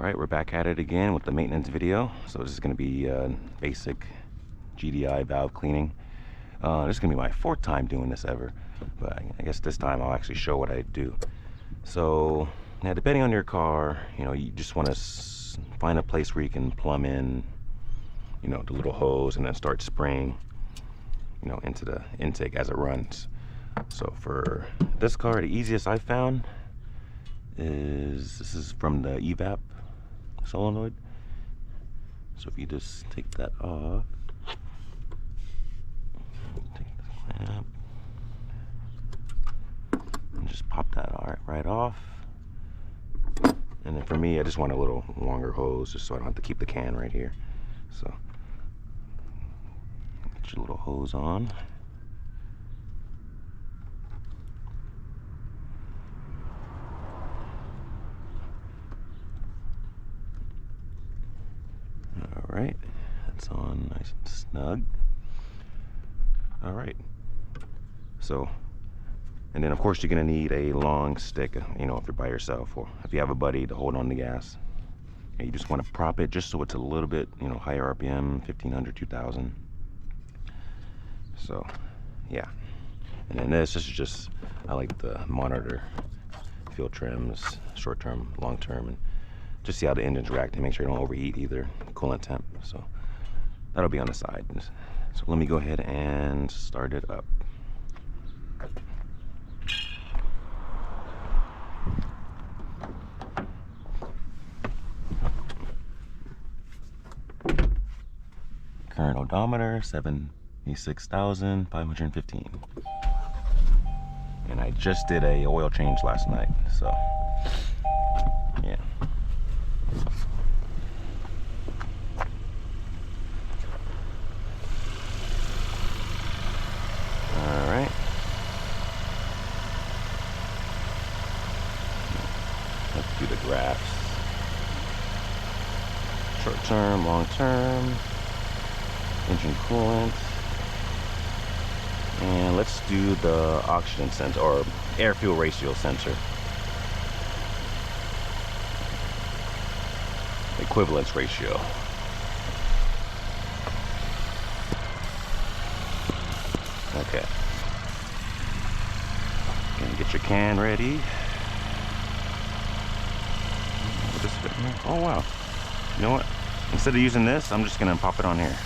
Alright, we're back at it again with the maintenance video. So this is going to be basic GDI valve cleaning. This is going to be my 4th time doing this ever, but I guess this time I'll actually show what I do. So now, depending on your car, you just want to find a place where you can plumb in, the little hose and then start spraying, into the intake as it runs. So for this car, the easiest I found is, this is from the evap solenoid. So if you just take that off, take the clamp, and just pop that right off. And then for me, I just want a little longer hose just so I don't have to keep the can right here. So get your little hose on. Alright, that's on nice and snug. Alright, so, and then of course you're going to need a long stick, if you're by yourself, or if you have a buddy to hold on the gas. And you just want to prop it just so it's a little bit, higher RPM, 1500, 2000. So, yeah. And then this is just, I like to monitor fuel trims, short term, long term, and just see how the engine's reacting, make sure you don't overheat either, coolant temp. So that'll be on the side. So let me go ahead and start it up. Current odometer 76,515. And I just did a oil change last night, so yeah. Alright. Let's do the graphs. Short term, long term, engine coolant. And let's do the oxygen sensor, or air fuel ratio sensor. Equivalence ratio. Okay. And get your can ready. Oh wow. You know what? Instead of using this, I'm just gonna pop it on here.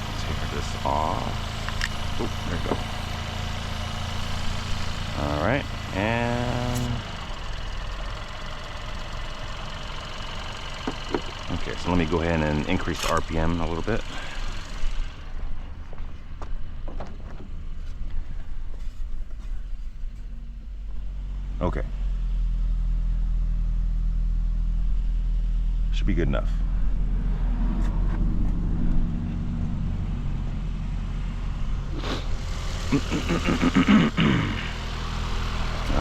Let's tear this off. Oh, there we go. Alright, and okay, so let me go ahead and increase the RPM a little bit. Okay. Should be good enough.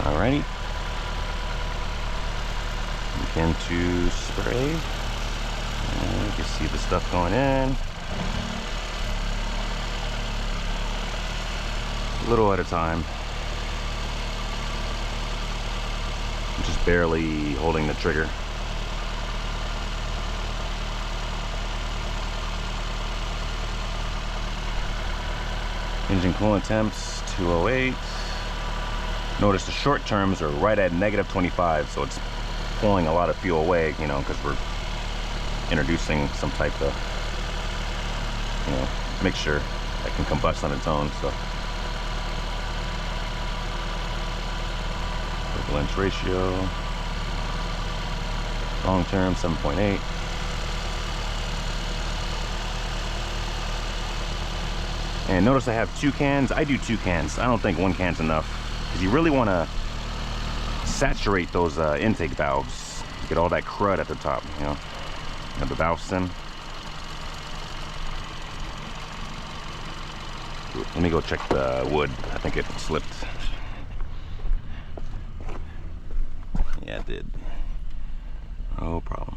Alrighty. Begin to spray. And you can see the stuff going in. A little at a time. I'm just barely holding the trigger. Engine coolant temps 208. Notice the short terms are right at -25, so it's pulling a lot of fuel away, because we're introducing some type of, mixture that can combust on its own. So equivalence ratio, long term 7.8. And notice I have 2 cans. I do 2 cans. I don't think 1 can's enough, because you really want to saturate those intake valves. Get all that crud at the top, and the valve stem. Let me go check the wood. I think it slipped. Yeah, it did. No problem.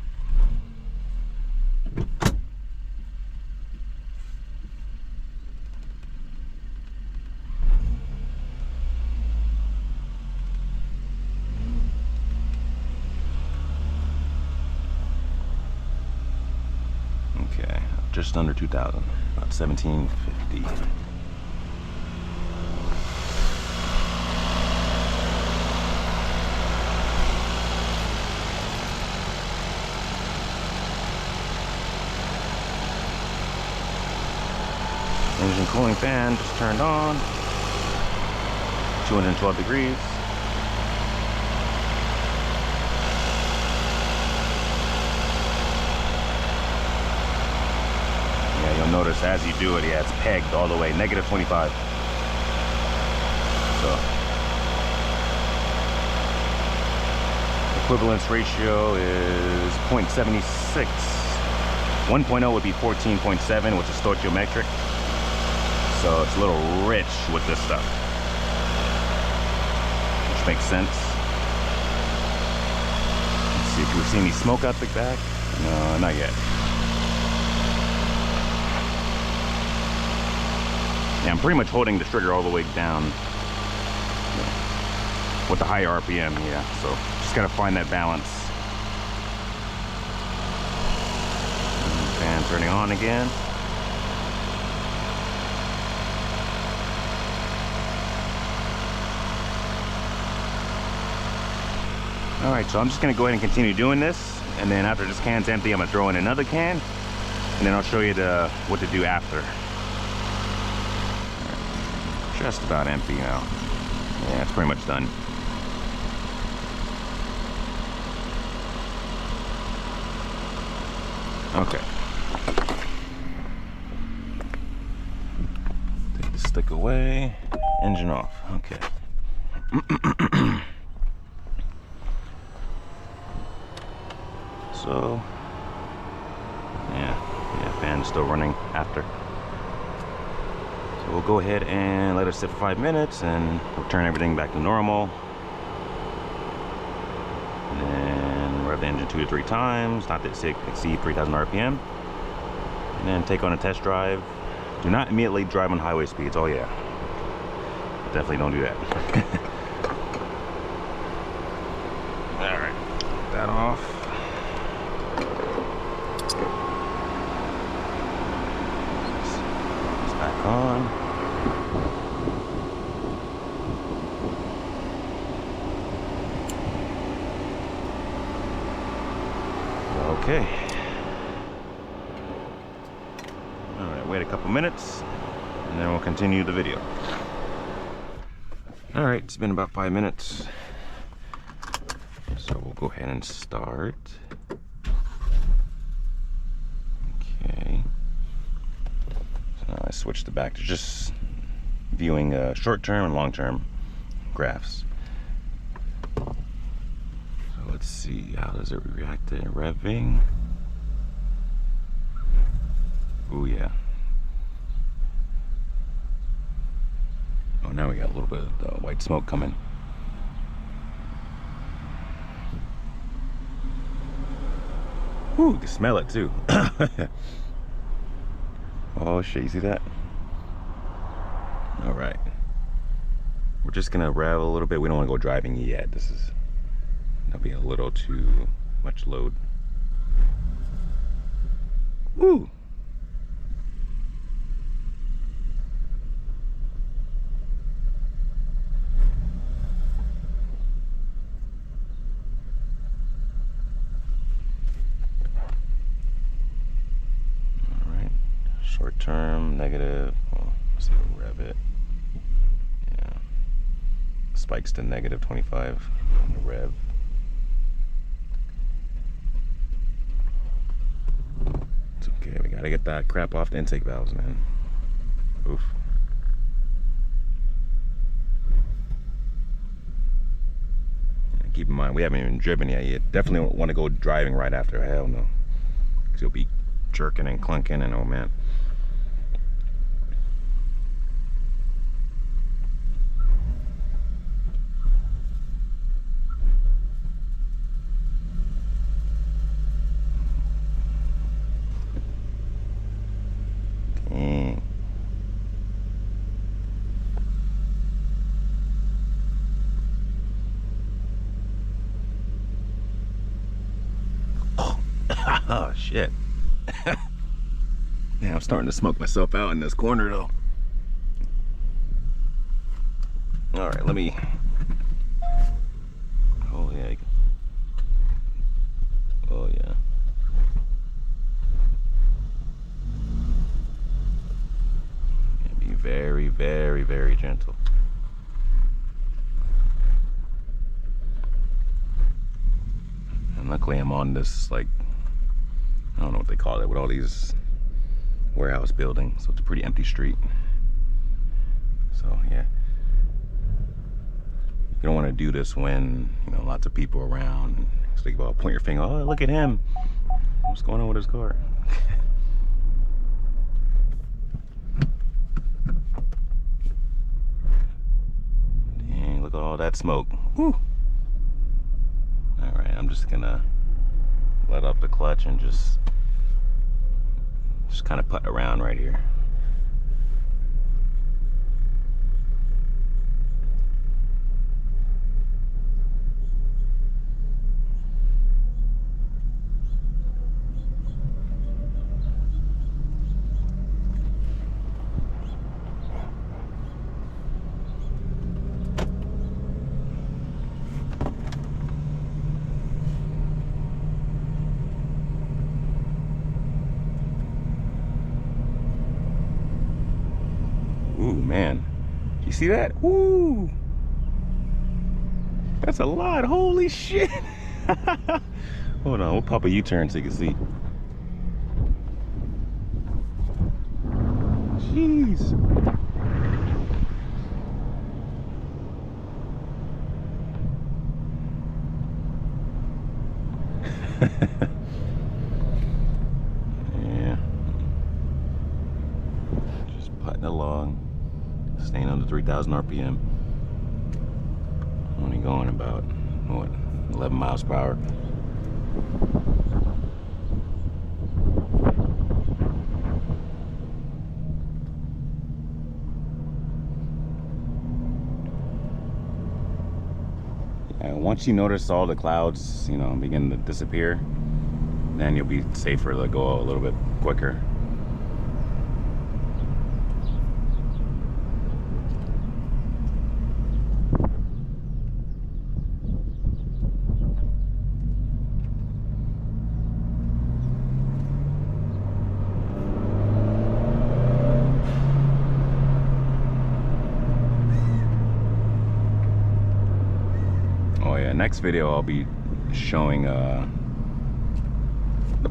just under 2,000, about 1,750. Engine cooling fan just turned on, 212 degrees. Yeah, you'll notice as you do it, yeah, it's pegged all the way, -25. So, equivalence ratio is 0.76. 1.0 would be 14.7, which is stoichiometric. So it's a little rich with this stuff, which makes sense. Let's see if we see any smoke out the back. No, not yet. Yeah, I'm pretty much holding the trigger all the way down with the higher RPM, yeah. So just gotta find that balance. Fan turning on again. All right, so I'm just gonna go ahead and continue doing this, and then after this can's empty, I'm gonna throw in another can, and then I'll show you what to do after. Just about empty now. Yeah, it's pretty much done. Okay. Take the stick away, engine off, okay. So, yeah, fan's still running after. So we'll go ahead and let it sit for 5 minutes and we'll turn everything back to normal. And then rev the engine 2 to 3 times, not to exceed 3,000 RPM. And then take on a test drive. Do not immediately drive on highway speeds, oh yeah. Definitely don't do that. All right, take that off. On. Okay. All right, wait a couple minutes and then we'll continue the video. All right, it's been about 5 minutes. So we'll go ahead and start. Okay. I switched it back to just viewing short-term and long-term graphs. So let's see, how does it react to revving? Oh yeah. Oh, now we got a little bit of white smoke coming. Ooh, you can smell it too. Oh shit, you see that? All right. We're just gonna rev a little bit. We don't wanna go driving yet. That'll be a little too much load. Woo! Short term, negative, well, let's see, we'll rev it. Yeah. Spikes to -25 on the rev. It's okay, we gotta get that crap off the intake valves, man. Oof. And keep in mind, we haven't even driven yet. You definitely don't want to go driving right after, hell no. Because you'll be jerking and clunking and oh man. Oh shit. Yeah, I'm starting to smoke myself out in this corner though. All right, let me. Oh yeah. Oh yeah. And be very, very, very gentle. And luckily I'm on this, like, I don't know what they call it, with all these warehouse buildings, so it's a pretty empty street. So yeah, you don't want to do this when, you know, lots of people around. So you go point your finger, oh look at him, what's going on with his car? Dang, look at all that smoke. Woo. All right, I'm just gonna let up the clutch and just kind of putt around right here. Ooh, man. You see that? Ooh. That's a lot. Holy shit. Hold on. We'll pop a U-turn so you can see. Jeez. Yeah. Just putting along. Staying under 3,000 RPM. Only going about, what, 11 miles per hour. And once you notice all the clouds, you know, begin to disappear, then you'll be safer to go a little bit quicker. Next video I'll be showing the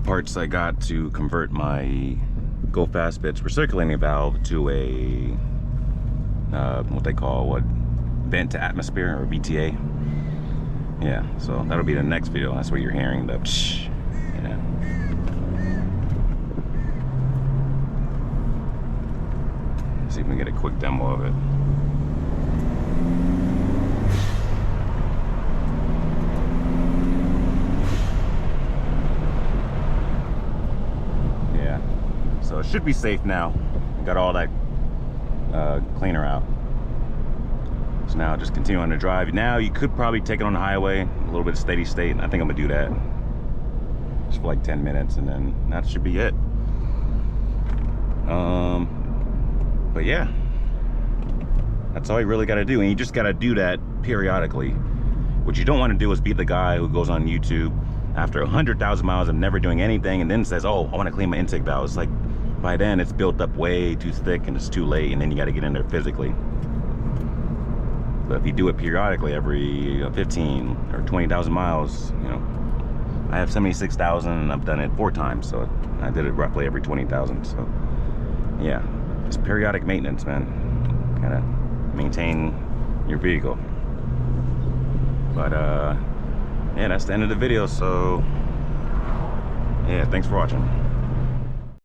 parts I got to convert my Go Fast Bits recirculating valve to a what they call vent to atmosphere, or VTA. Yeah, so that'll be the next video. That's what you're hearing, the psh. Yeah. See if we can get a quick demo of it. So it should be safe now. Got all that cleaner out. So now just continue on the drive. Now you could probably take it on the highway, a little bit of steady state. I think I'm gonna do that just for like 10 minutes, and then that should be it. But yeah, that's all you really gotta do, and you just gotta do that periodically. What you don't want to do is be the guy who goes on YouTube after 100,000 miles of never doing anything and then says, oh, I want to clean my intake valve. It's like, by then it's built up way too thick and it's too late, and then you got to get in there physically. But if you do it periodically, every 15 or 20,000 miles, you know, I have 76,000 and I've done it 4 times, so I did it roughly every 20,000. So yeah, just periodic maintenance, man. Gotta maintain your vehicle. But yeah, that's the end of the video. So yeah, thanks for watching.